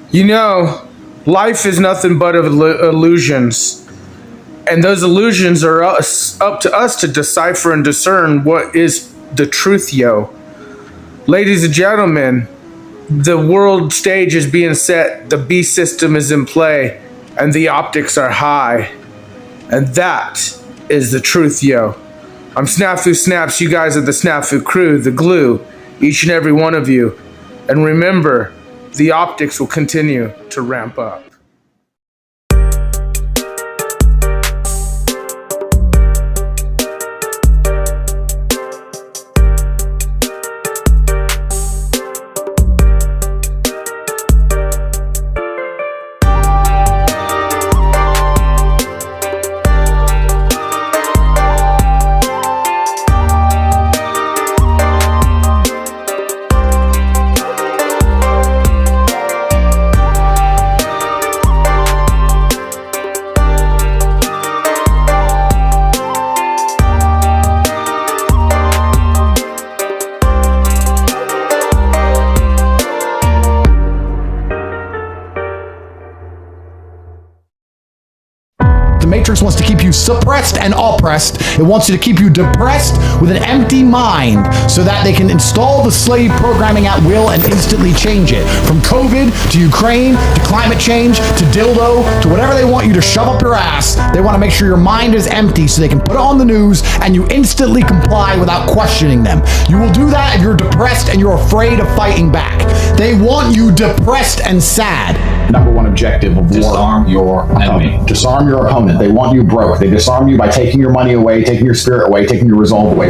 You know, life is nothing but illusions, and those illusions are up to us to decipher and discern what is the truth, yo. Ladies and gentlemen, the world stage is being set, the B system is in play, and the optics are high. And that is the truth, yo. I'm Snafu Snaps, you guys are the Snafu crew, the glue, each and every one of you. And remember, the optics will continue to ramp up. The Matrix wants to keep you suppressed and oppressed. It wants you to keep you depressed with an empty mind so that they can install the slave programming at will and instantly change it. From COVID to Ukraine to climate change to dildo to whatever they want you to shove up your ass, they want to make sure your mind is empty so they can put it on the news and you instantly comply without questioning them. You will do that if you're depressed and you're afraid of fighting back. They want you depressed and sad. Number one objective of war. Disarm your enemy. Disarm your opponent. They want you broke. They disarm you by taking your money away, taking your spirit away, taking your resolve away.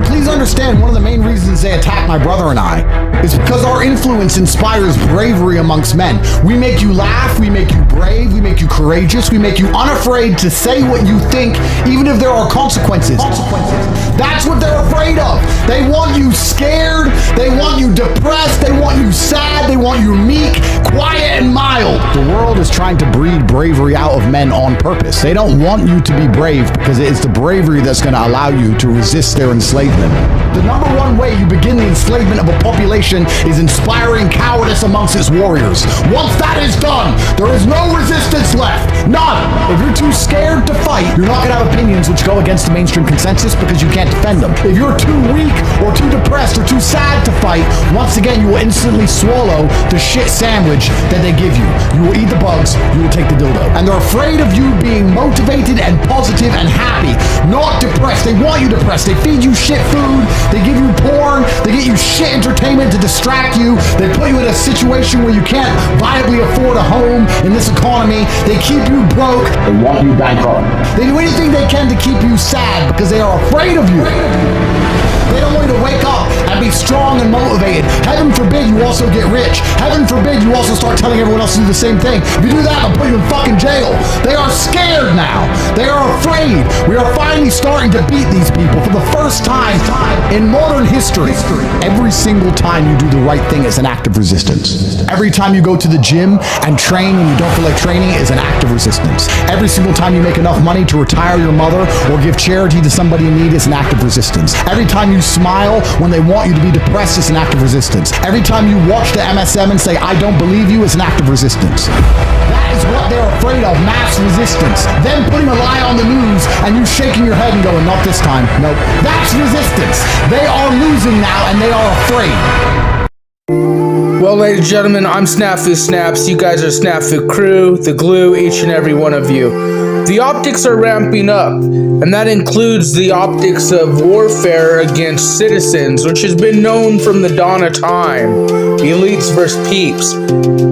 Please understand, one of the main reasons they attack my brother and I is because our influence inspires bravery amongst men. We make you laugh, we make you brave, we make you courageous, we make you unafraid to say what you think, even if there are consequences. That's what they're afraid of. They want you scared, they want you depressed, they want you sad, they want you meek, quiet, and mild. The world is trying to breed bravery out of men on purpose. They don't want you to be brave because it is the bravery that's going to allow you to resist their enslavement. The number one way you begin the enslavement of a population is inspiring cowardice amongst its warriors. Once that is done, there is no resistance left. None. If you're too scared to fight, you're not going to have opinions which go against the mainstream consensus because you can't defend them. If you're too weak or too depressed or too sad to fight, once again, you will instantly swallow the shit sandwich that they give you. You will eat the bugs, you will take the dildo. And they're afraid of you being motivated and positive and happy, not depressed. They want you depressed. They feed you shit food, they give you porn, they get you shit entertainment to distract you, they put you in a situation where you can't viably afford a home in this economy, they keep you broke, they want you bankrupt. They do anything they can to keep you sad because they are afraid of you. They don't want you to wake up and be strong and motivated. Heaven forbid you also get rich. Heaven forbid you also start telling everyone else to do the same thing. If you do that, they'll put you in fucking jail. They are scared now. They are afraid. We are finally starting to beat these people for the first time in modern history. Every single time you do the right thing is an act of resistance. Every time you go to the gym and train when you don't feel like training is an act of resistance. Every single time you make enough money to retire your mother or give charity to somebody in need is an act of resistance. Every time you smile when they want you to be depressed is an act of resistance. Every time you watch the MSM and say, I don't believe you, is an act of resistance. That is what they're afraid of, mass resistance. Them putting a lie on the news and you shaking your head and going, not this time, nope. That's resistance. They are losing now and they are afraid. Well, ladies and gentlemen, I'm Snafu Snaps. You guys are Snafu crew, the glue, each and every one of you. The optics are ramping up, and that includes the optics of warfare against citizens, which has been known from the dawn of time. Elites versus peeps.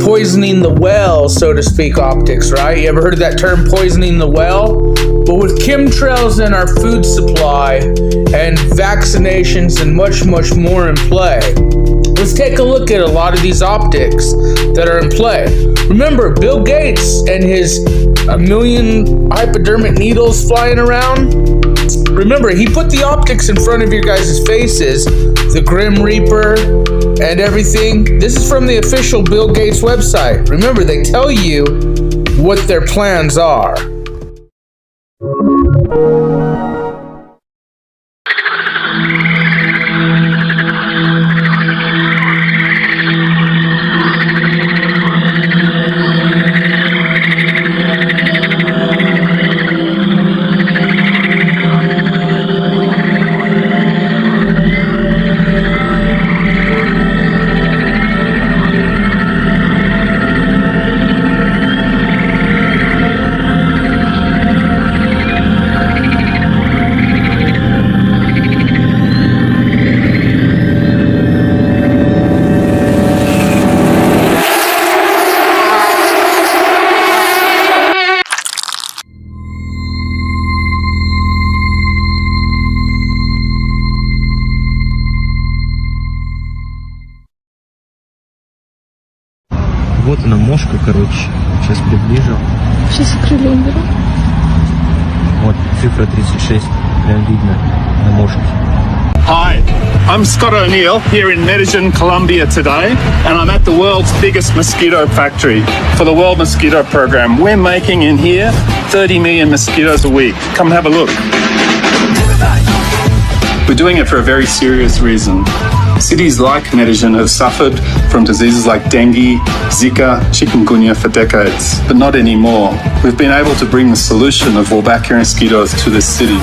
Poisoning the well, so to speak, optics, right? You ever heard of that term, poisoning the well? But with chemtrails in our food supply and vaccinations and much, much more in play, let's take a look at a lot of these optics that are in play. Remember, Bill Gates and his 1 million hypodermic needles flying around? Remember, he put the optics in front of your guys' faces, the Grim Reaper and everything. This is from the official Bill Gates website. Remember, they tell you what their plans are. Вот она мошка, короче. Сейчас приближу. Сейчас окрылья уберу. Вот цифра 36. Прям видно на мошке. Hi, I'm Scott O'Neill here in Medellin, Colombia today, and I'm at the world's biggest mosquito factory for the World Mosquito Program. We're making in here 30 million mosquitoes a week. Come have a look. We're doing it for a very serious reason. Cities like Medellin have suffered from diseases like dengue, Zika, chikungunya for decades, but not anymore. We've been able to bring the solution of Wolbachia mosquitoes to this city.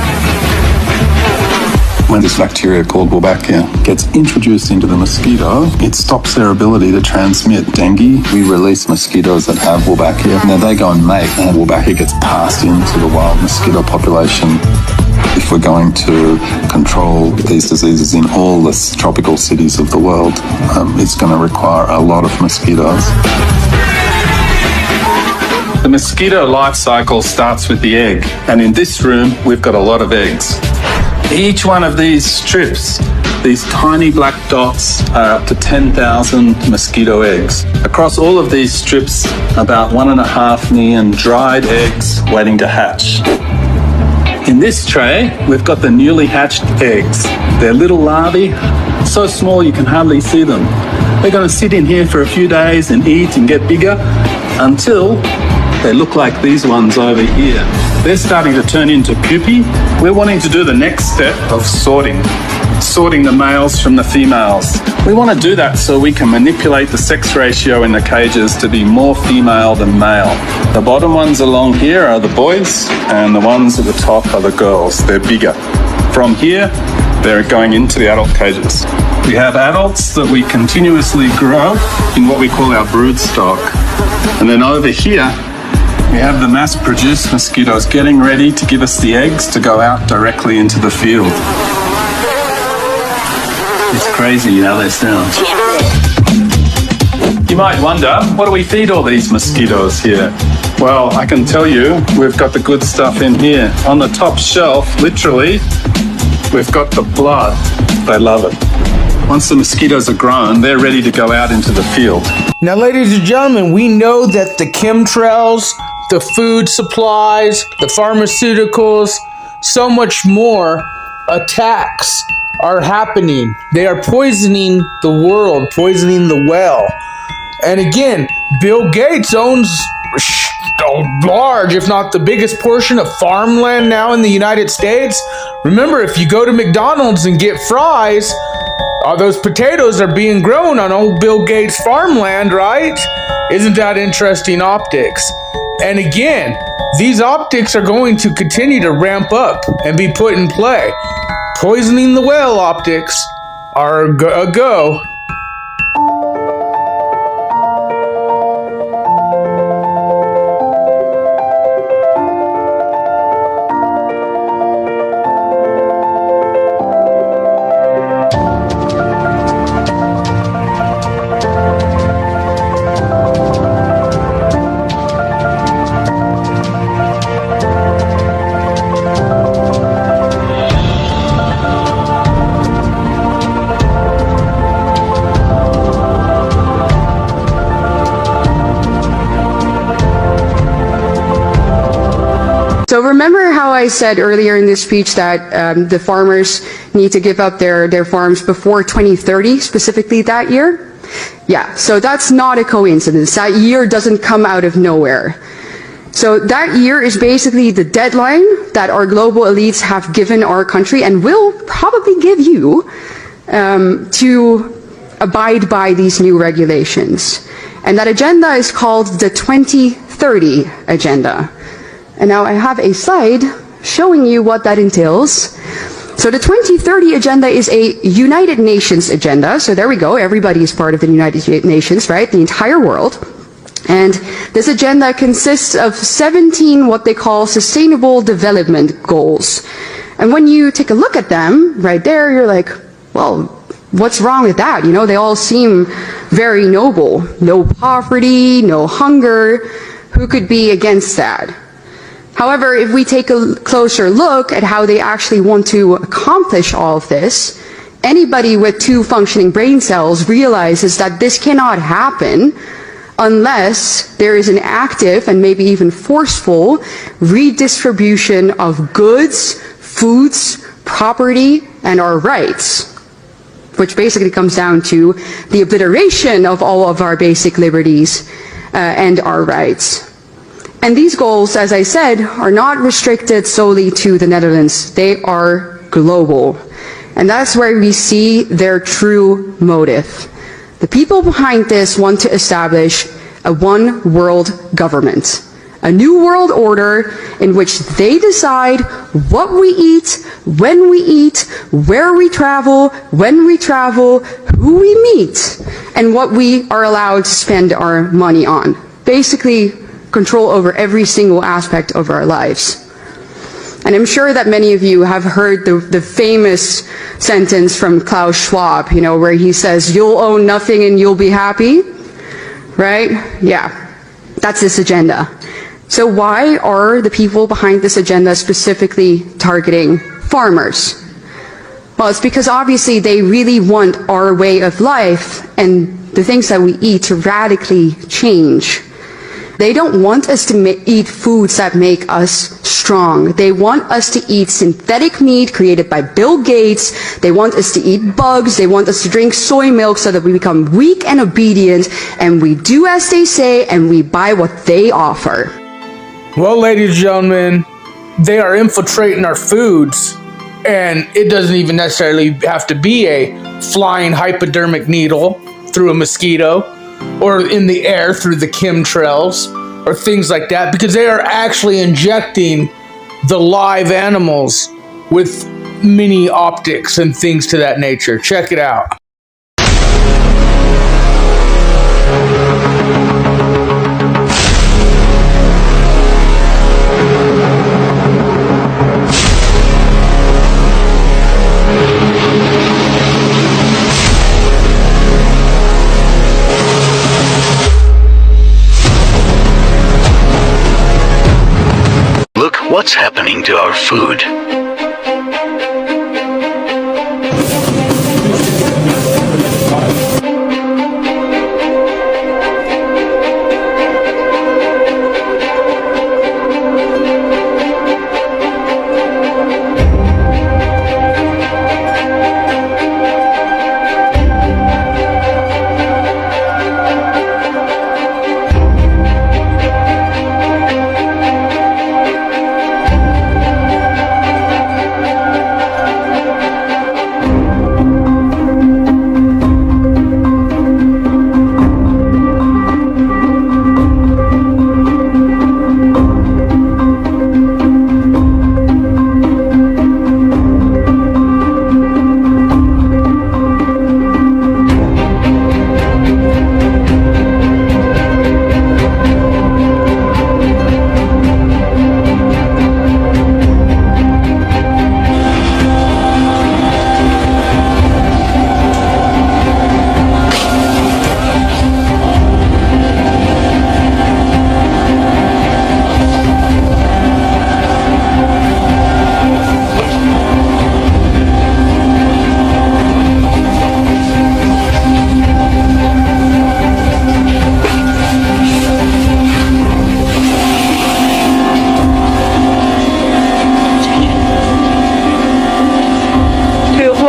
When this bacteria called Wolbachia gets introduced into the mosquito, it stops their ability to transmit dengue. We release mosquitoes that have Wolbachia, and then they go and mate, and Wolbachia gets passed into the wild mosquito population. If we're going to control these diseases in all the tropical cities of the world, it's going to require a lot of mosquitoes. The mosquito life cycle starts with the egg, and in this room, we've got a lot of eggs. Each one of these strips, these tiny black dots, are up to 10,000 mosquito eggs. Across all of these strips, about 1.5 million dried eggs waiting to hatch. In this tray, we've got the newly hatched eggs. They're little larvae, so small you can hardly see them. They're going to sit in here for a few days and eat and get bigger until they look like these ones over here. They're starting to turn into pupae. We're wanting to do the next step of sorting the males from the females. We want to do that so we can manipulate the sex ratio in the cages to be more female than male. The bottom ones along here are the boys, and the ones at the top are the girls. They're bigger. From here, they're going into the adult cages. We have adults that we continuously grow in what we call our brood stock. And then over here, we have the mass-produced mosquitoes getting ready to give us the eggs to go out directly into the field. It's crazy how they sound. You might wonder, what do we feed all these mosquitoes here? Well, I can tell you, we've got the good stuff in here. On the top shelf, literally, we've got the blood. They love it. Once the mosquitoes are grown, they're ready to go out into the field. Now, ladies and gentlemen, we know that the chemtrails, the food supplies, the pharmaceuticals, so much more attacks are happening. They are poisoning the world, poisoning the well. And again, Bill Gates owns a large, if not the biggest portion of farmland now in the United States. Remember, if you go to McDonald's and get fries, all those potatoes are being grown on old Bill Gates' farmland, right? Isn't that interesting optics? And again, these optics are going to continue to ramp up and be put in play. Poisoning the well optics are a go. So remember how I said earlier in this speech that the farmers need to give up their farms before 2030, specifically that year? Yeah, so that's not a coincidence. That year doesn't come out of nowhere. So that year is basically the deadline that our global elites have given our country and will probably give you to abide by these new regulations. And that agenda is called the 2030 Agenda. And now I have a slide showing you what that entails. So the 2030 Agenda is a United Nations agenda. So there we go. Everybody is part of the United Nations, right? The entire world. And this agenda consists of 17 what they call Sustainable Development Goals. And when you take a look at them right there, you're like, well, what's wrong with that? You know, they all seem very noble. No poverty, no hunger. Who could be against that? However, if we take a closer look at how they actually want to accomplish all of this, anybody with 2 functioning brain cells realizes that this cannot happen unless there is an active and maybe even forceful redistribution of goods, foods, property, and our rights, which basically comes down to the obliteration of all of our basic liberties and our rights. And these goals, as I said, are not restricted solely to the Netherlands. They are global. And that's where we see their true motive. The people behind this want to establish a one world government, a new world order in which they decide what we eat, when we eat, where we travel, when we travel, who we meet, and what we are allowed to spend our money on. Basically, control over every single aspect of our lives. And I'm sure that many of you have heard the famous sentence from Klaus Schwab, where he says, "You'll own nothing and you'll be happy," right? Yeah, that's this agenda. So why are the people behind this agenda specifically targeting farmers? Well, it's because obviously they really want our way of life and the things that we eat to radically change. They don't want us to eat foods that make us strong. They want us to eat synthetic meat created by Bill Gates. They want us to eat bugs. They want us to drink soy milk so that we become weak and obedient, and we do as they say, and we buy what they offer. Well, ladies and gentlemen, they are infiltrating our foods, and it doesn't even necessarily have to be a flying hypodermic needle through a mosquito, or in the air through the chemtrails, or things like that, because they are actually injecting the live animals with mini optics and things to that nature. Check it out. What's happening to our food?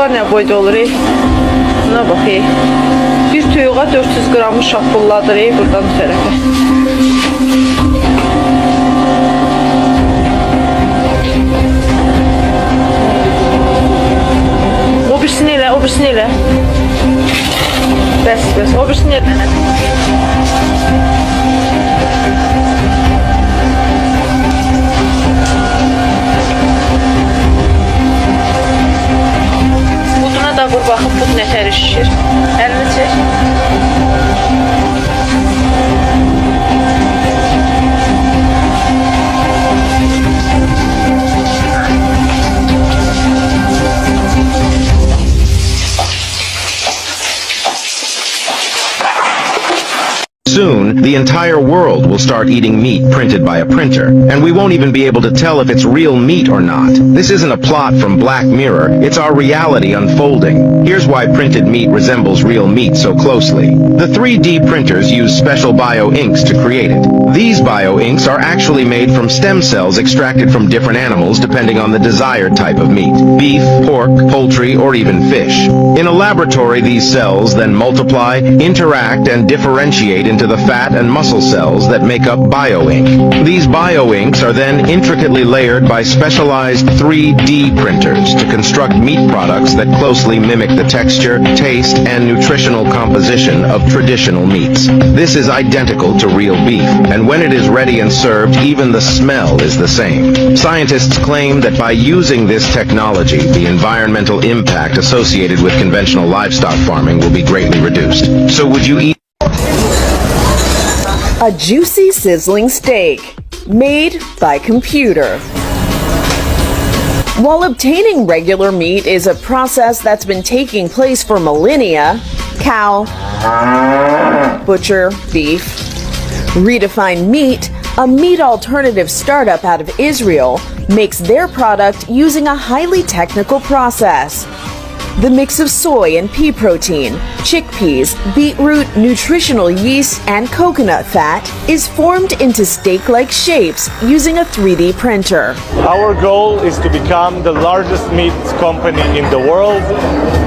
Nə boyda olur? Buna bax. Bir toyuğa 400 qramı şapulladır buradan bu tərəfə. O birisini elə, o birisini elə. Bəs, o birisini elə. Da vur baxıb bu nətəri şişir. Əlini çək. Soon, the entire world will start eating meat printed by a printer, and we won't even be able to tell if it's real meat or not. This isn't a plot from Black Mirror, it's our reality unfolding. Here's why printed meat resembles real meat so closely. The 3D printers use special bio-inks to create it. These bio-inks are actually made from stem cells extracted from different animals depending on the desired type of meat. Beef, pork, poultry, or even fish. In a laboratory, these cells then multiply, interact, and differentiate into the fat and muscle cells that make up bio-ink. These bio-inks are then intricately layered by specialized 3D printers to construct meat products that closely mimic the texture, taste, and nutritional composition of traditional meats. This is identical to real beef, and when it is ready and served, even the smell is the same. Scientists claim that by using this technology, the environmental impact associated with conventional livestock farming will be greatly reduced. So would you eat a juicy, sizzling steak made by computer? While obtaining regular meat is a process that's been taking place for millennia, cow, butcher, beef, Redefined Meat, a meat alternative startup out of Israel, makes their product using a highly technical process. The mix of soy and pea protein, chickpeas, beetroot, nutritional yeast, and coconut fat is formed into steak-like shapes using a 3D printer. Our goal is to become the largest meat company in the world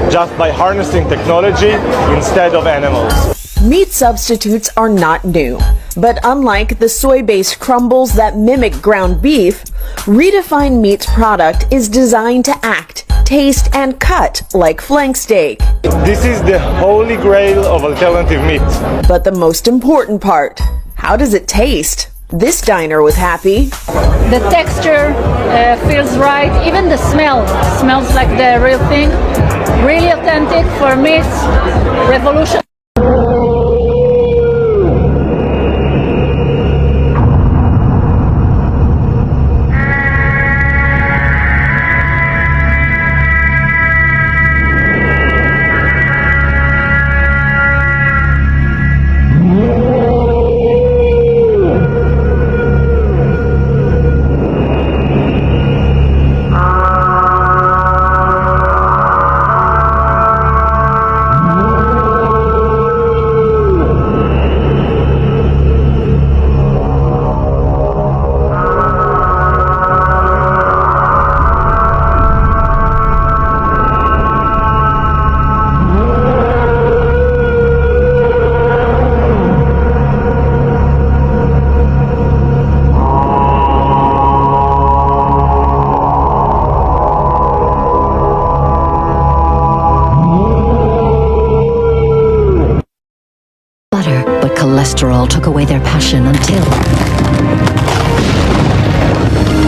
just by harnessing technology instead of animals. Meat substitutes are not new, but unlike the soy-based crumbles that mimic ground beef, Redefined Meat's product is designed to act, taste, and cut like flank steak. This is the holy grail of alternative meat. But the most important part, how does it taste? This diner was happy. The texture feels right, even the smell smells like the real thing. Really authentic for meat, revolution. Cholesterol took away their passion until...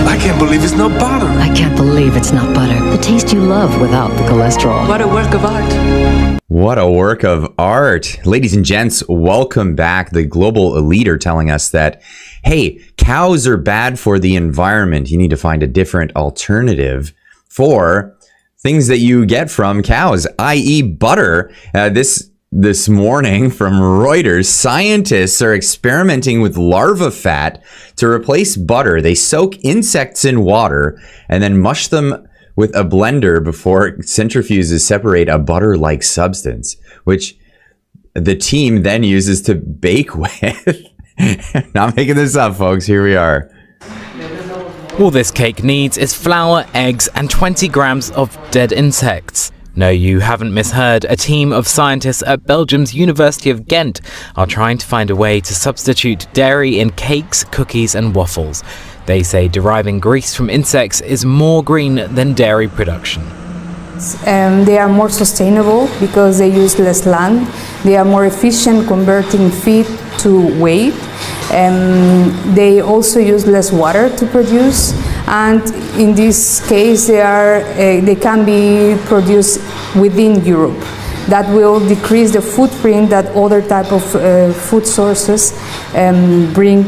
I can't believe it's not butter. I can't believe it's not butter. The taste you love without the cholesterol. What a work of art. What a work of art. Ladies and gents, welcome back. The global leader telling us that, hey, cows are bad for the environment. You need to find a different alternative for things that you get from cows, i.e. butter. This morning from Reuters, scientists are experimenting with larva fat to replace butter. They soak insects in water and then mush them with a blender before centrifuges separate a butter-like substance, which the team then uses to bake with. Not making this up, folks. Here we are. All this cake needs is flour, eggs, and 20 grams of dead insects. No, you haven't misheard. A team of scientists at Belgium's University of Ghent are trying to find a way to substitute dairy in cakes, cookies, and waffles. They say deriving grease from insects is more green than dairy production. They are more sustainable because they use less land. They are more efficient converting feed to weight. They also use less water to produce. And in this case, they can be produced within Europe. That will decrease the footprint that other type of food sources bring,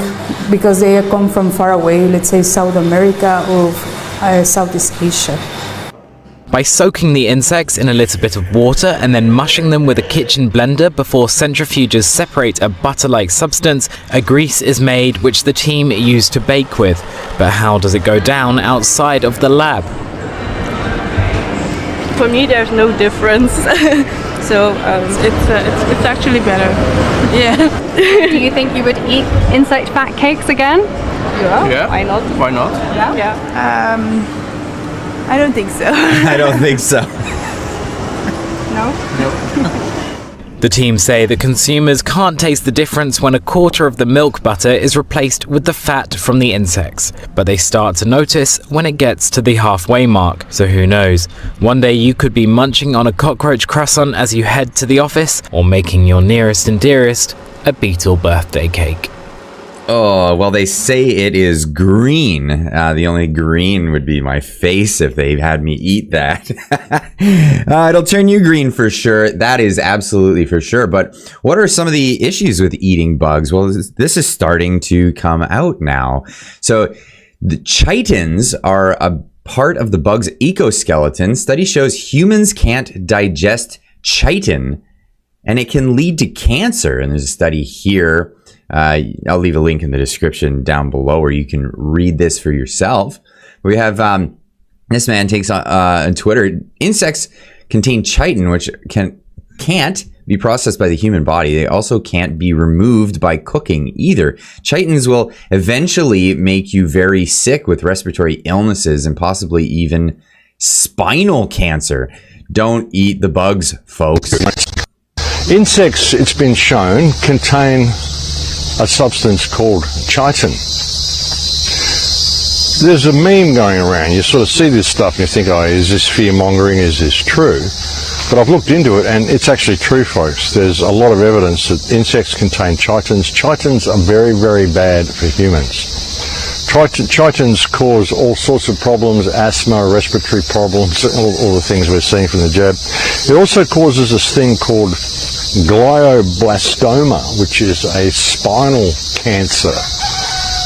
because they come from far away, let's say South America or Southeast Asia. by soaking the insects in a little bit of water and then mushing them with a kitchen blender before centrifuges separate a butter-like substance, a grease is made which the team use to bake with. But how does it go down outside of the lab? For me, there's no difference. So it's actually better. Yeah. Do you think you would eat insect fat cakes again? Yeah. Why not? Why not? Yeah. I don't think so. I don't think so. No? The team say that consumers can't taste the difference when a quarter of the milk butter is replaced with the fat from the insects, but they start to notice when it gets to the halfway mark. So who knows? One day you could be munching on a cockroach croissant as you head to the office, or making your nearest and dearest a beetle birthday cake. Oh, well, they say it is green. The only green would be my face if they had me eat that. It'll turn you green for sure. That is absolutely for sure. But what are some of the issues with eating bugs? Well, this is starting to come out now. So the chitins are a part of the bug's exoskeleton. Study shows humans can't digest chitin, and it can lead to cancer. And there's a study here. I'll leave a link in the description down below where you can read this for yourself. We have this man takes on Twitter, insects contain chitin, which can't be processed by the human body. They also can't be removed by cooking either. Chitins will eventually make you very sick with respiratory illnesses and possibly even spinal cancer. Don't eat the bugs, folks. Insects, it's been shown, contain a substance called chitin. There's a meme going around. You sort of see this stuff and you think, oh, is this fear-mongering? Is this true? But I've looked into it and it's actually true, folks. There's a lot of evidence that insects contain chitins. Chitins are very, very bad for humans. Chitins cause all sorts of problems, asthma, respiratory problems, all the things we're seeing from the jab. It also causes this thing called glioblastoma, which is a spinal cancer.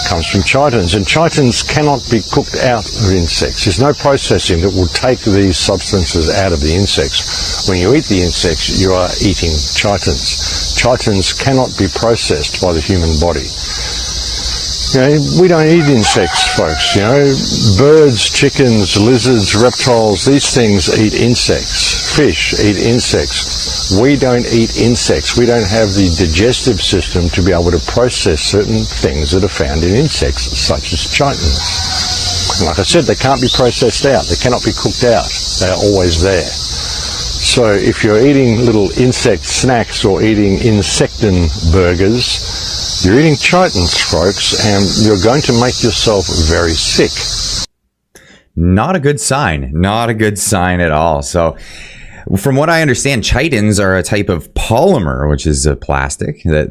Comes from chitins, and chitins cannot be cooked out of insects. There's no processing that will take these substances out of the insects. When you eat the insects, you are eating chitins. Chitins cannot be processed by the human body. You know, we don't eat insects, folks. You know, birds, chickens, lizards, reptiles, these things eat insects. Fish eat insects. We don't eat insects. We don't have the digestive system to be able to process certain things that are found in insects, such as chitins. And like I said, they can't be processed out. They cannot be cooked out. They are always there. So if you're eating little insect snacks or eating insectin burgers, you're eating chitins, folks, and you're going to make yourself very sick. Not a good sign. Not a good sign at all. So, from what I understand, chitins are a type of polymer, which is a plastic that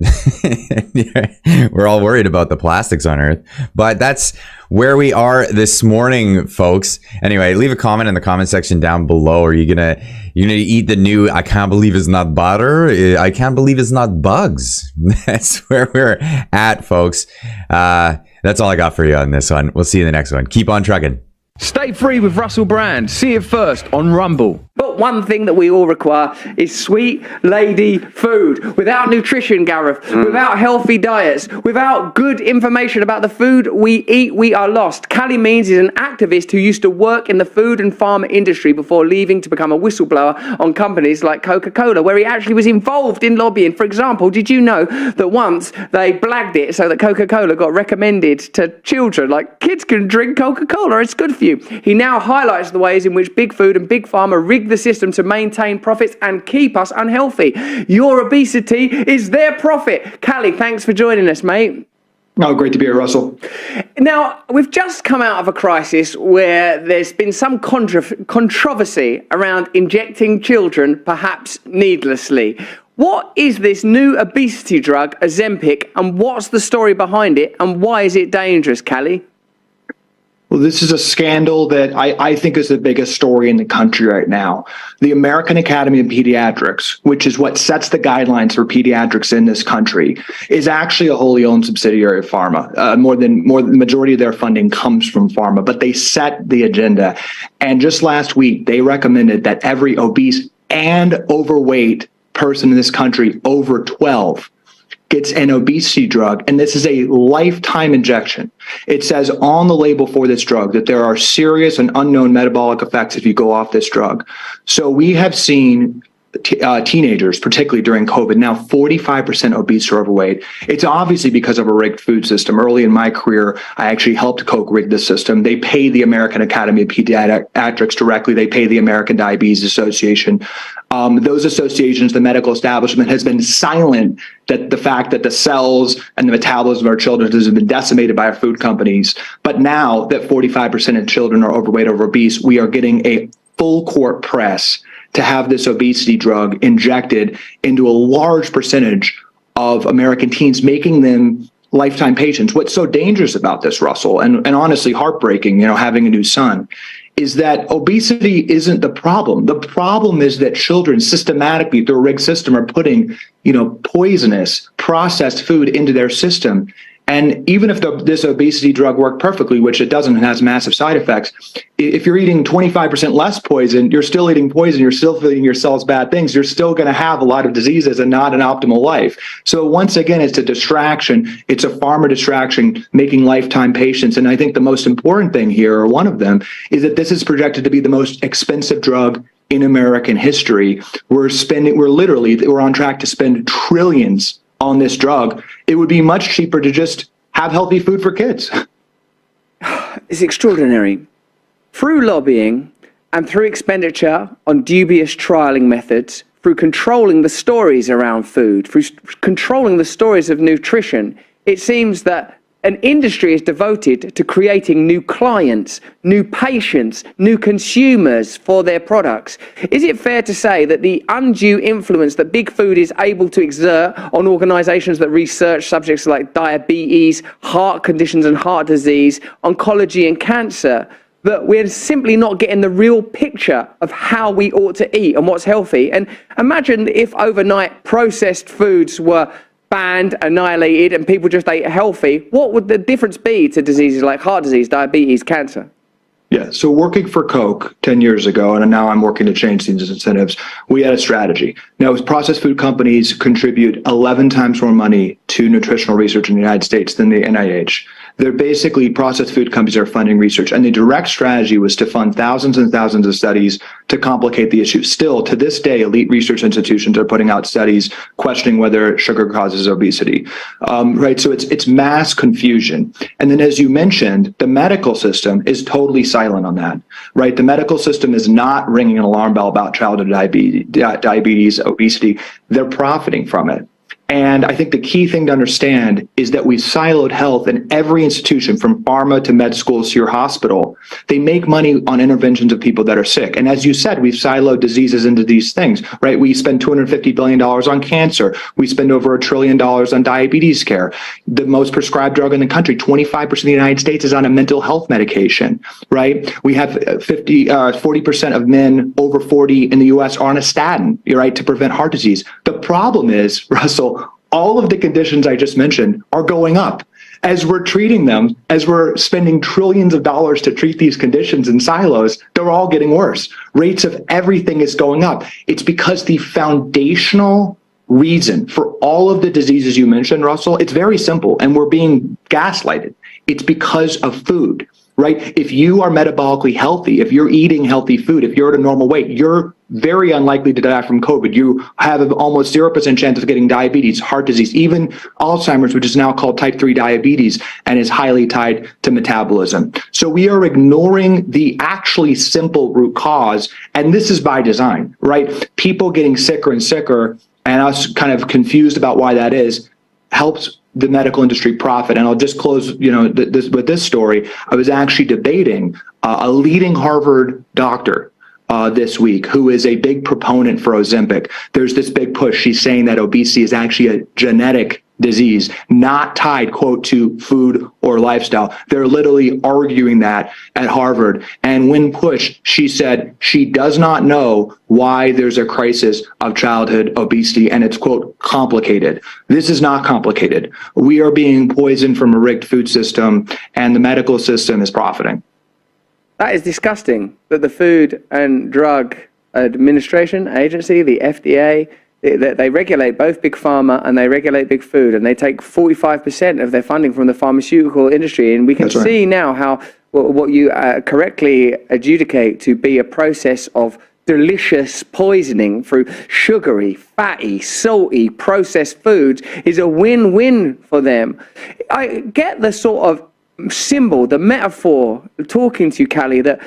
we're all worried about the plastics on Earth. But that's where we are this morning, folks. Anyway, leave a comment in the comment section down below. Are you gonna eat the new I can't believe it's not butter? I can't believe it's not bugs. That's where we're at, folks. That's all I got for you on this one. We'll see you in the next one. Keep on trucking. Stay free with Russell Brand. See it first on Rumble. But one thing that we all require is sweet lady food. Without nutrition, Gareth, without healthy diets, without good information about the food we eat, we are lost. Callie Means is an activist who used to work in the food and pharma industry before leaving to become a whistleblower on companies like Coca-Cola, where he actually was involved in lobbying. For example, did you know that once they blagged it so that Coca-Cola got recommended to children? Like, kids can drink Coca-Cola, it's good for you. He now highlights the ways in which big food and big pharma rig the system to maintain profits and keep us unhealthy. Your obesity is their profit. Callie, thanks for joining us, mate. Oh, great to be here, Russell. Now, we've just come out of a crisis where there's been some controversy around injecting children, perhaps needlessly. What is this new obesity drug, Ozempic, and what's the story behind it, and why is it dangerous, Callie? Well, this is a scandal that I think is the biggest story in the country right now. The American Academy of Pediatrics, which is what sets the guidelines for pediatrics in this country, is actually a wholly owned subsidiary of pharma. The majority of their funding comes from pharma, but they set the agenda. And just last week, they recommended that every obese and overweight person in this country over 12 gets an obesity drug, and this is a lifetime injection. It says on the label for this drug that there are serious and unknown metabolic effects if you go off this drug. So we have seen teenagers, particularly during COVID, now 45% obese or overweight. It's obviously because of a rigged food system. Early in my career, I actually helped Coke rig the system. They pay the American Academy of Pediatrics directly. They pay the American Diabetes Association. Those associations, the medical establishment, has been silent that the fact that the cells and the metabolism of our children has been decimated by our food companies. But now that 45% of children are overweight or obese, we are getting a full court press to have this obesity drug injected into a large percentage of American teens, making them lifetime patients. What's so dangerous about this, Russell, and honestly heartbreaking, having a new son, is that obesity isn't the problem. The problem is that children systematically through a rigged system are putting, poisonous processed food into their system. And even if this obesity drug worked perfectly, which it doesn't and has massive side effects, if you're eating 25% less poison, you're still eating poison, you're still feeding your cells bad things, you're still going to have a lot of diseases and not an optimal life. So once again, it's a distraction. It's a pharma distraction, making lifetime patients. And I think the most important thing here, or one of them, is that this is projected to be the most expensive drug in American history. We're on track to spend trillions on this drug. It would be much cheaper to just have healthy food for kids. It's extraordinary. Through lobbying and through expenditure on dubious trialing methods, through controlling the stories around food, through controlling the stories of nutrition, it seems that an industry is devoted to creating new clients, new patients, new consumers for their products. Is it fair to say that the undue influence that big food is able to exert on organizations that research subjects like diabetes, heart conditions and heart disease, oncology and cancer, that we're simply not getting the real picture of how we ought to eat and what's healthy? And imagine if overnight processed foods were banned, annihilated, and people just ate healthy. What would the difference be to diseases like heart disease, diabetes, cancer? Yeah, so working for Coke 10 years ago, and now I'm working to change these incentives, we had a strategy. Now, processed food companies contribute 11 times more money to nutritional research in the United States than the NIH. They're basically, processed food companies are funding research, and the direct strategy was to fund thousands and thousands of studies to complicate the issue. Still, to this day, elite research institutions are putting out studies questioning whether sugar causes obesity. Right, so it's mass confusion. And then, as you mentioned, the medical system is totally silent on that. Right, the medical system is not ringing an alarm bell about childhood diabetes, obesity. They're profiting from it. And I think the key thing to understand is that we've siloed health in every institution, from pharma to med schools to your hospital. They make money on interventions of people that are sick. And as you said, we've siloed diseases into these things, right? We spend $250 billion on cancer. We spend over $1 trillion on diabetes care. The most prescribed drug in the country, 25% of the United States is on a mental health medication, right? We have 40% of men over 40 in the US are on a statin, right, to prevent heart disease. The problem is, Russell, all of the conditions I just mentioned are going up. As we're treating them, as we're spending trillions of dollars to treat these conditions in silos, they're all getting worse. Rates of everything is going up. It's because the foundational reason for all of the diseases you mentioned, Russell, it's very simple, and we're being gaslighted. It's because of food, right? If you are metabolically healthy, if you're eating healthy food, if you're at a normal weight, you're very unlikely to die from COVID. You have an almost 0% chance of getting diabetes, heart disease, even Alzheimer's, which is now called type 3 diabetes and is highly tied to metabolism. So we are ignoring the actually simple root cause, and this is by design, right? People getting sicker and sicker and us kind of confused about why that is helps the medical industry profit. And I'll just close, with this story. I was actually debating a leading Harvard doctor this week, who is a big proponent for Ozempic. There's this big push. She's saying that obesity is actually a genetic disease, not tied, quote, to food or lifestyle. They're literally arguing that at Harvard. And when pushed, she said she does not know why there's a crisis of childhood obesity, and it's, quote, complicated. This is not complicated. We are being poisoned from a rigged food system, and the medical system is profiting. That is disgusting that the Food and Drug Administration Agency, the FDA, they regulate both Big Pharma and they regulate Big Food, and they take 45% of their funding from the pharmaceutical industry. And we can see now how what you correctly adjudicate to be a process of delicious poisoning through sugary, fatty, salty, processed foods is a win-win for them. I get the sort of symbol, the metaphor, talking to you, Callie, that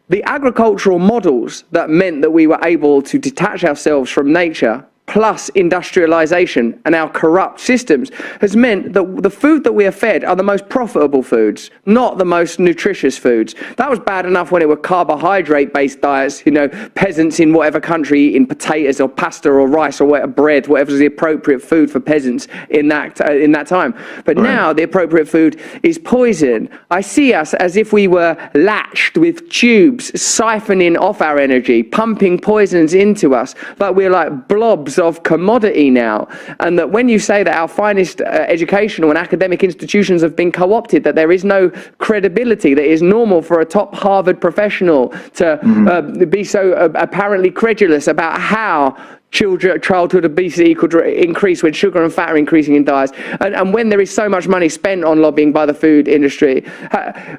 the agricultural models that meant that we were able to detach ourselves from nature, plus industrialization and our corrupt systems, has meant that the food that we are fed are the most profitable foods, not the most nutritious foods. That was bad enough when it were carbohydrate-based diets, you know, peasants in whatever country eating potatoes or pasta or rice or whatever, bread, whatever's the appropriate food for peasants in that time. But now the appropriate food is poison. I see us as if we were latched with tubes, siphoning off our energy, pumping poisons into us, but we're like blobs of commodity now. And that when you say that our finest educational and academic institutions have been co-opted, that there is no credibility, that it is normal for a top Harvard professional to be so apparently credulous about how childhood obesity could increase when sugar and fat are increasing in diets, and when there is so much money spent on lobbying by the food industry.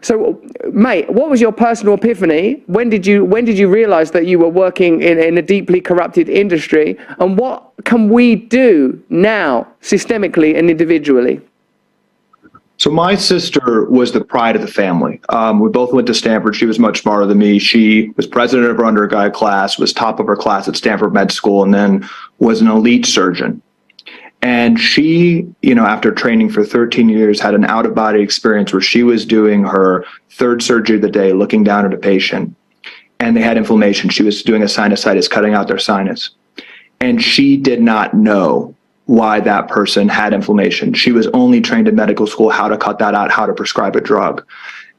So, mate, what was your personal epiphany? When did you realize that you were working in a deeply corrupted industry, and what can we do now, systemically and individually? So my sister was the pride of the family. We both went to Stanford. She was much smarter than me. She was president of her undergrad class, was top of her class at Stanford Med School, and then was an elite surgeon. And she, you know, after training for 13 years, had an out-of-body experience where she was doing her third surgery of the day, looking down at a patient, and they had inflammation. She was doing a sinusitis, cutting out their sinus. And she did not know why that person had inflammation. She was only trained in medical school how to cut that out, how to prescribe a drug.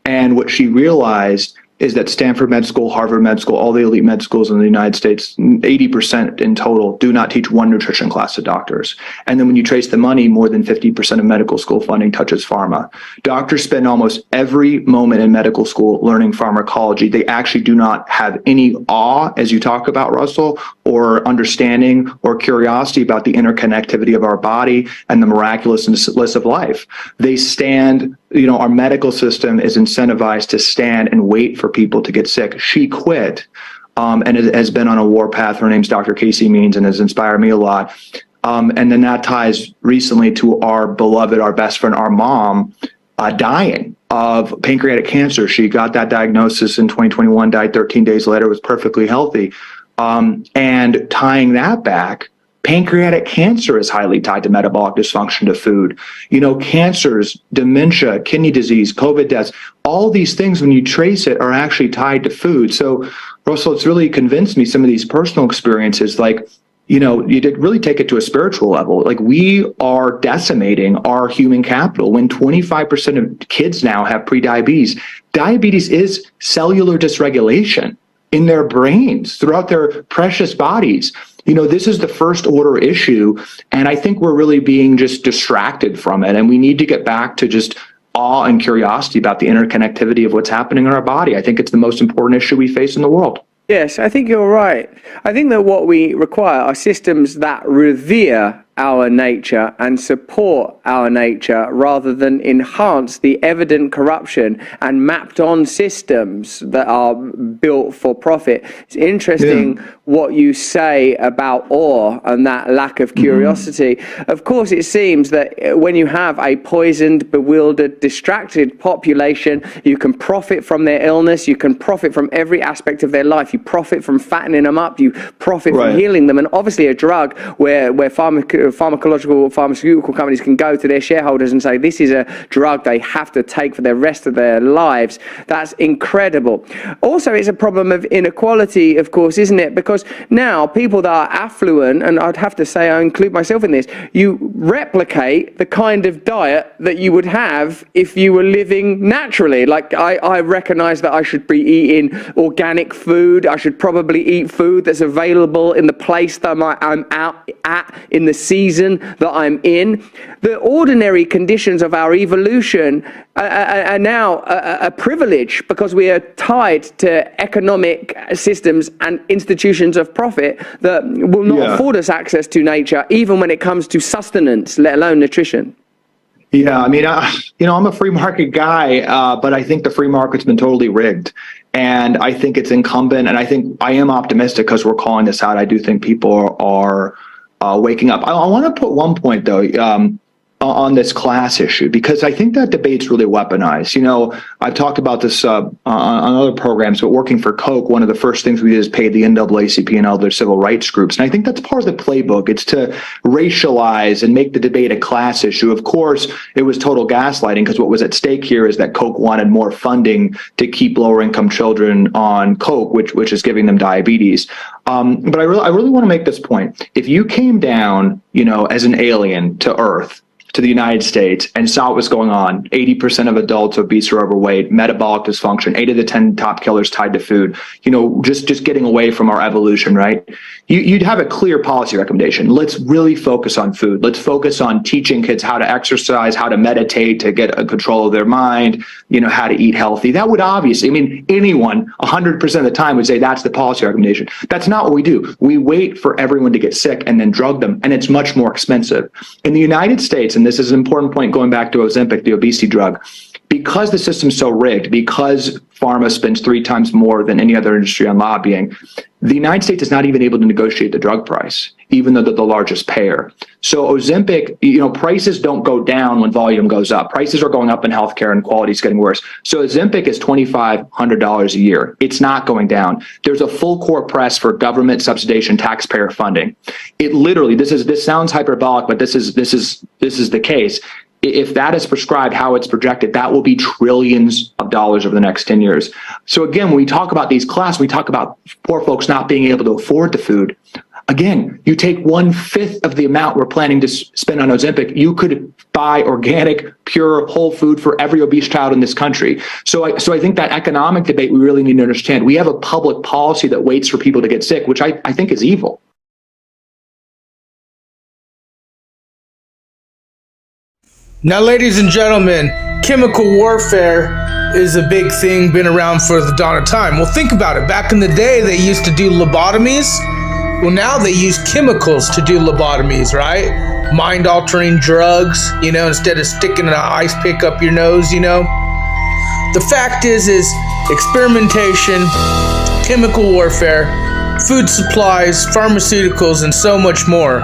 And what she realized is that Stanford Med School, Harvard Med School, all the elite med schools in the United States, 80% in total, do not teach one nutrition class to doctors. And then when you trace the money, more than 50% of medical school funding touches pharma. Doctors spend almost every moment in medical school learning pharmacology. They actually do not have any awe, as you talk about, Russell, or understanding or curiosity about the interconnectivity of our body and the miraculousness of life. They stand, you know, our medical system is incentivized to stand and wait for people to get sick. She quit and has been on a warpath. Her name's Dr. Casey Means and has inspired me a lot. And then that ties recently to our beloved, our best friend, our mom, dying of pancreatic cancer. She got that diagnosis in 2021, died 13 days later, was perfectly healthy. And tying that back, pancreatic cancer is highly tied to metabolic dysfunction to food. You know, cancers, dementia, kidney disease, COVID deaths, all these things, when you trace it, are actually tied to food. So, Russell, it's really convinced me, some of these personal experiences, like, you know, you did really take it to a spiritual level. Like, we are decimating our human capital when 25% of kids now have prediabetes. Diabetes is cellular dysregulation in their brains, throughout their precious bodies. You know, this is the first order issue, and I think we're really being just distracted from it, and we need to get back to just awe and curiosity about the interconnectivity of what's happening in our body. I think it's the most important issue we face in the world. Yes, I think you're right. I think that what we require are systems that revere our nature and support our nature rather than enhance the evident corruption and mapped on systems that are built for profit. It's interesting what you say about awe and that lack of curiosity. Of course, it seems that when you have a poisoned, bewildered, distracted population, you can profit from their illness, you can profit from every aspect of their life, you profit from fattening them up, you profit from healing them. And obviously a drug where pharmaceutical companies can go to their shareholders and say this is a drug they have to take for the rest of their lives. That's incredible. Also, it's a problem of inequality, of course, isn't it? Because now people that are affluent, and I'd have to say I include myself in this, you replicate the kind of diet that you would have if you were living naturally. Like I recognize that I should be eating organic food. I should probably eat food that's available in the place that I'm out at in the season that I'm in. The ordinary conditions of our evolution are now a privilege because we are tied to economic systems and institutions of profit that will not afford us access to nature, even when it comes to sustenance, let alone nutrition. Yeah, I mean, I'm a free market guy, but I think the free market's been totally rigged. And I think it's incumbent, and I think I am optimistic because we're calling this out. I do think people are waking up. I want to put one point, though, on this class issue, because I think that debate's really weaponized. You know, I've talked about this on other programs, but working for Coke, one of the first things we did is pay the NAACP and other civil rights groups. And I think that's part of the playbook. It's to racialize and make the debate a class issue. Of course, it was total gaslighting, because what was at stake here is that Coke wanted more funding to keep lower income children on Coke, which is giving them diabetes. But I really want to make this point. If you came down, as an alien to Earth, to the United States, and saw what was going on, 80% of adults obese or overweight, metabolic dysfunction, 8 of the 10 top killers tied to food, just getting away from our evolution, right? You'd have a clear policy recommendation. Let's really focus on food. Let's focus on teaching kids how to exercise, how to meditate, to get a control of their mind, how to eat healthy. That would obviously, anyone 100% of the time would say that's the policy recommendation. That's not what we do. We wait for everyone to get sick and then drug them, and it's much more expensive. In the United States, and this is an important point going back to Ozempic, the obesity drug, because the system's so rigged, because pharma spends 3 times more than any other industry on lobbying, the United States is not even able to negotiate the drug price, even though they're the largest payer. So Ozempic, prices don't go down when volume goes up. Prices are going up in healthcare and quality is getting worse. So Ozempic is $2,500 a year. It's not going down. There's a full court press for government subsidization, taxpayer funding. It literally, this sounds hyperbolic, but this is the case. If that is prescribed how it's projected, that will be trillions of dollars over the next 10 years. So again, when we talk about these classes, we talk about poor folks not being able to afford the food. Again, you take 1/5 of the amount we're planning to spend on Ozempic, you could buy organic, pure, whole food for every obese child in this country. So I think that economic debate we really need to understand. We have a public policy that waits for people to get sick, which I think is evil. Now, ladies and gentlemen, chemical warfare is a big thing, been around for the dawn of time. Well, think about it. Back in the day, they used to do lobotomies. Well, now they use chemicals to do lobotomies, right? Mind-altering drugs, instead of sticking an ice pick up your nose, The fact is experimentation, chemical warfare, food supplies, pharmaceuticals, and so much more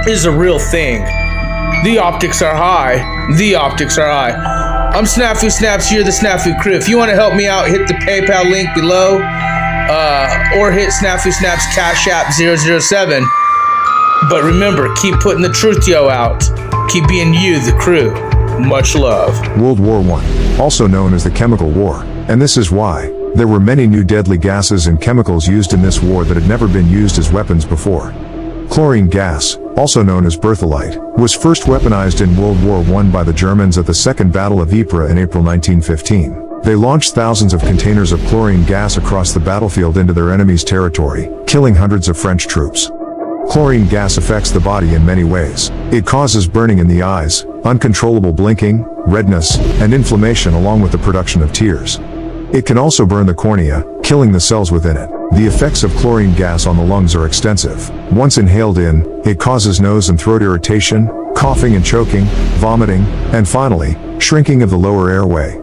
is a real thing. The optics are high. The optics are high. I'm Snafu Snaps. You're the Snafu crew. If you want to help me out, hit the PayPal link below, or hit Snafu Snaps Cash App 007. But remember, keep putting the Truthio out. Keep being you, the crew. Much love. World War I, also known as the Chemical War, and this is why. There were many new deadly gases and chemicals used in this war that had never been used as weapons before. Chlorine gas, also known as bertholite, was first weaponized in World War I by the Germans at the Second Battle of Ypres in April 1915. They launched thousands of containers of chlorine gas across the battlefield into their enemy's territory, killing hundreds of French troops. Chlorine gas affects the body in many ways. It causes burning in the eyes, uncontrollable blinking, redness, and inflammation along with the production of tears. It can also burn the cornea, killing the cells within it. The effects of chlorine gas on the lungs are extensive. Once inhaled in, it causes nose and throat irritation, coughing and choking, vomiting, and finally, shrinking of the lower airway.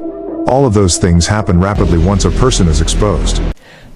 All of those things happen rapidly once a person is exposed.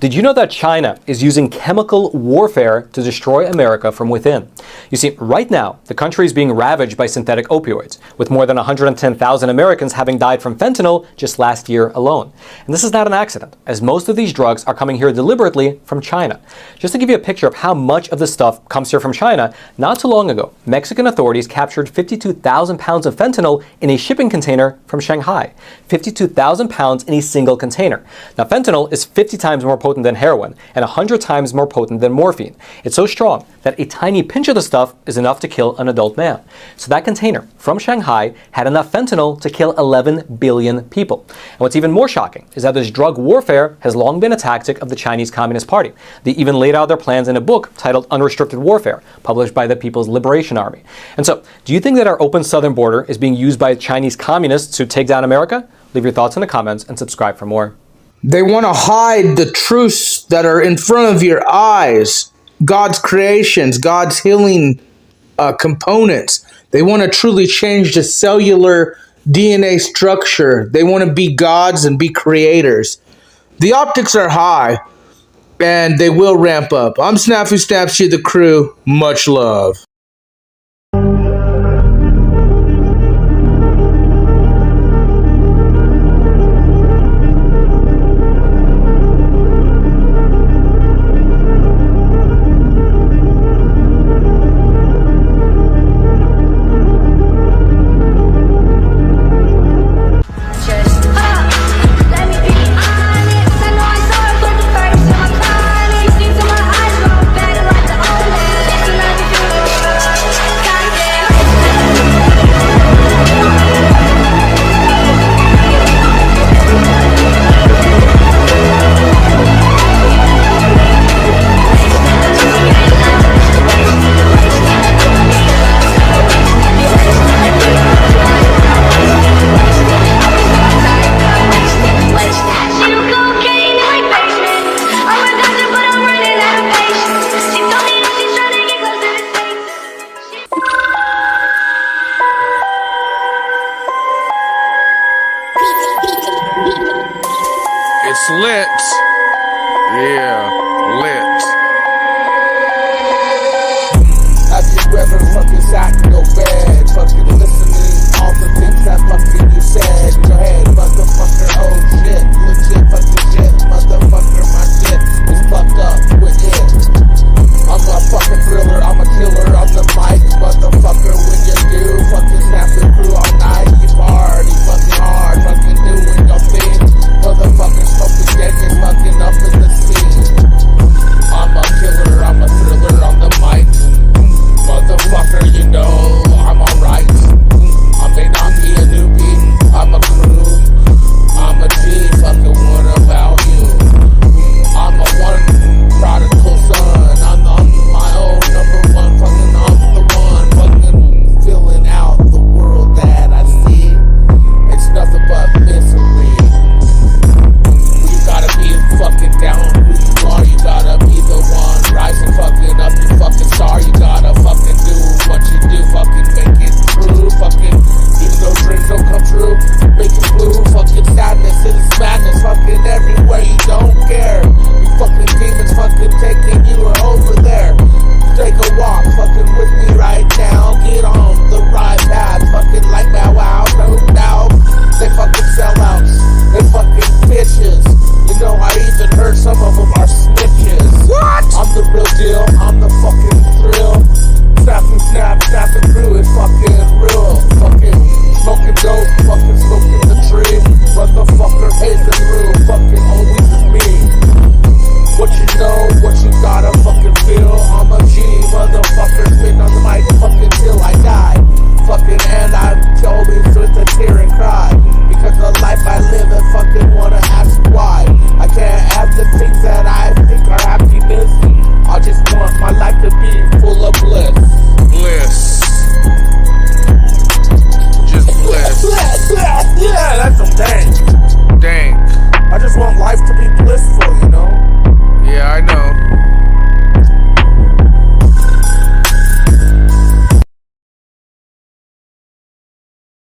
Did you know that China is using chemical warfare to destroy America from within? You see, right now, the country is being ravaged by synthetic opioids, with more than 110,000 Americans having died from fentanyl just last year alone. And this is not an accident, as most of these drugs are coming here deliberately from China. Just to give you a picture of how much of this stuff comes here from China, not too long ago, Mexican authorities captured 52,000 pounds of fentanyl in a shipping container from Shanghai. 52,000 pounds in a single container. Now, fentanyl is 50 times more potent than heroin and 100 times more potent than morphine. It's so strong that a tiny pinch of the stuff is enough to kill an adult man. So that container from Shanghai had enough fentanyl to kill 11 billion people. And what's even more shocking is that this drug warfare has long been a tactic of the Chinese Communist Party. They even laid out their plans in a book titled Unrestricted Warfare, published by the People's Liberation Army. And so, do you think that our open southern border is being used by Chinese communists to take down America? Leave your thoughts in the comments and subscribe for more. They want to hide the truths that are in front of your eyes. God's creations, God's healing components. They want to truly change the cellular DNA structure. They want to be gods and be creators. The optics are high, and they will ramp up. I'm Snafu Snapsy, the crew. Much love. It's lit. Yeah, lit. Have you ever fucking sat in your bed, fucking listening all the things that fucking you said in your head, motherfucker, oh shit, legit fucking shit, motherfucker, my shit is fucked up with it. I'm a fucking thriller, I'm a killer on the mic, motherfucker, when you do fucking snap the crew all night, you party fucking hard, fucking doing your thing, motherfucker, smoking dead and fucking up in the scene. I'm a killer, I'm a thriller on the mic, motherfucker, you know I'm alright. I'm a donkey, a newbie, I'm a crew, I'm a G, fucking what about you? I'm a one prodigal son, I'm my own number one, fucking I'm the one, fucking filling out the world that I see. It's nothing but misery. You gotta be fucking down who you are, you gotta be the one rising fucking up your fucking star, you gotta fucking do what you do, fucking make it true, fucking even though dreams don't come true, make it blue, fucking sadness, it is madness, fucking everywhere you don't care, you fucking demons fucking taking you over there, take a walk fucking with me right now, get on the right path, fucking like Bow Wow, no doubt, they fucking sellouts, they fucking bitches, you know I even heard some of them are snitches. What? I'm the real deal, I'm the fucking thrill. Snap and snap, snap the crew is fucking real. Fucking smoking dope, fucking smoking the tree. Motherfucker pacing through, fucking always is me. What you know, what you gotta fucking feel. I'm a G, motherfucker, spitting on the mic fucking till I die. Fucking and I'm always with a tear and